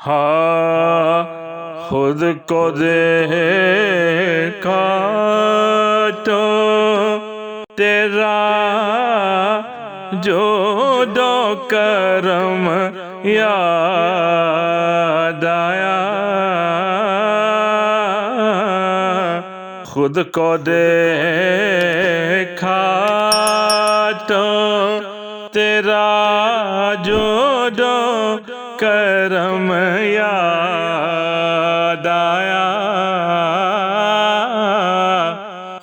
ہاں خود کو دیکھا تو تیرا جود و کرم یاد آیا، خود کو دیکھا تو تیرا جود و کرم یاد آیا،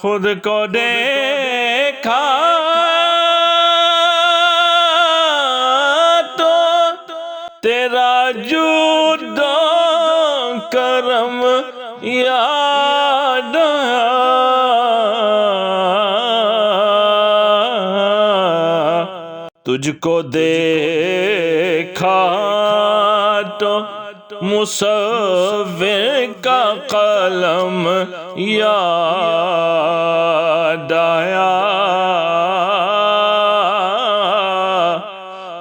خود کو دیکھا تو تیرا جود و کرم یاد آیا، تجھ کو دیکھا تو مصور کا قلم یاد آیا،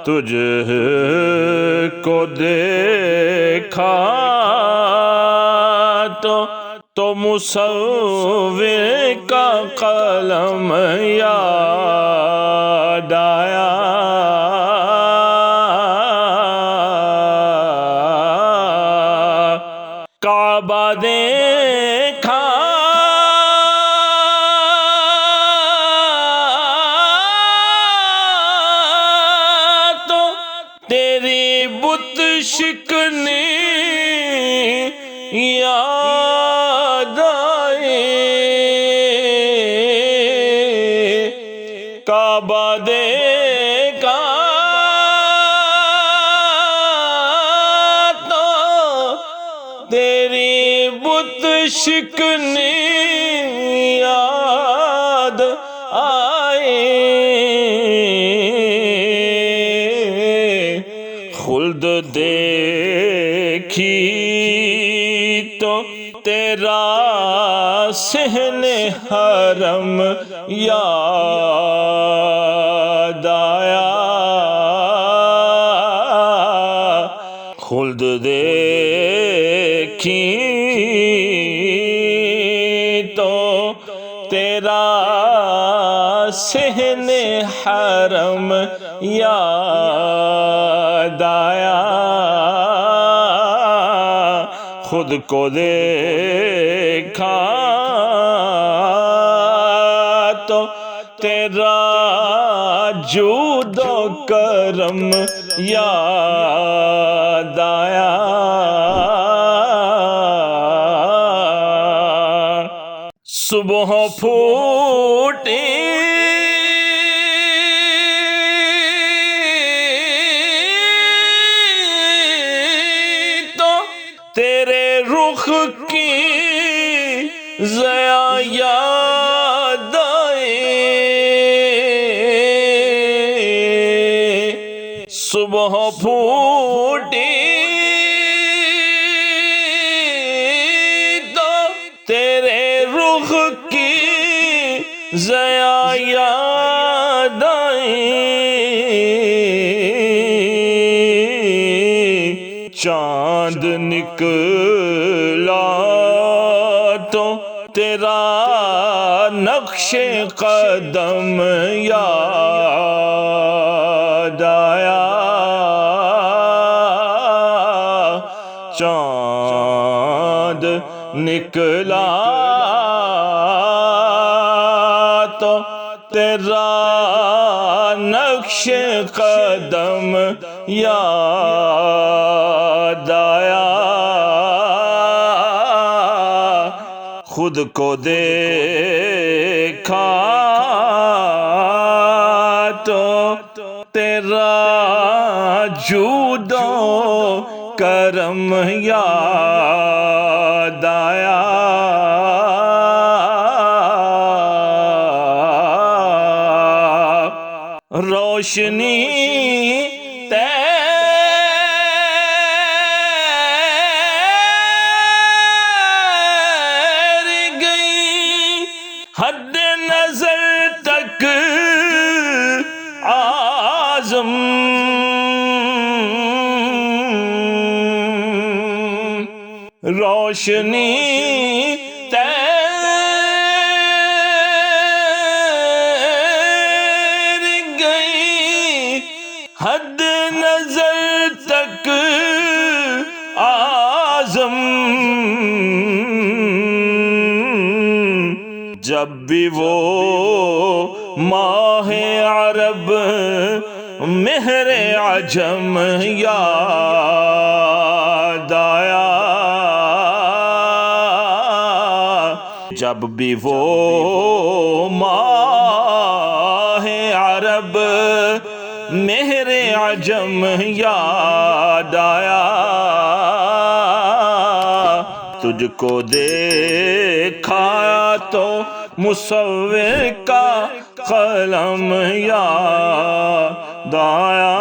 تجھ کو دیکھا تو مصور کا قلم یاد آیا، کعبہ دیکھا تو تیری بت شکنی یاد آئی، کعبہ دیکھا تو تیری بت شکنی یاد آئی، خلد دیکھی تو تیرا صحن حرم یاد آیا، خلد دیکھی تو تیرا صحن حرم یاد آیا، خود کو دیکھا تو تیرا جود و کرم یاد آیا، صبح پھوٹی تو تیرے رخ کی ضیا یاد آئی، صبح پھوٹی تو تیرے رخ کی ضیا یاد آئی، چاند نکلا تو تیرا نقش قدم یاد آیا، چاند نکلا تو تیرا نقش قدم یاد آیا، خود کو دیکھا تو تیرا جود و کرم یاد آیا، روشنی تیر گئی حد نظر تک اعظم روشنی تیر گئی حد نظر تک اعظم، جب بھی وہ ماہ عرب مہر عجم یاد آیا، جب بھی وہ ماہ عرب مہر عجم یاد آیا، تجھ کو دیکھا تو مصور کا قلم یاد آیا،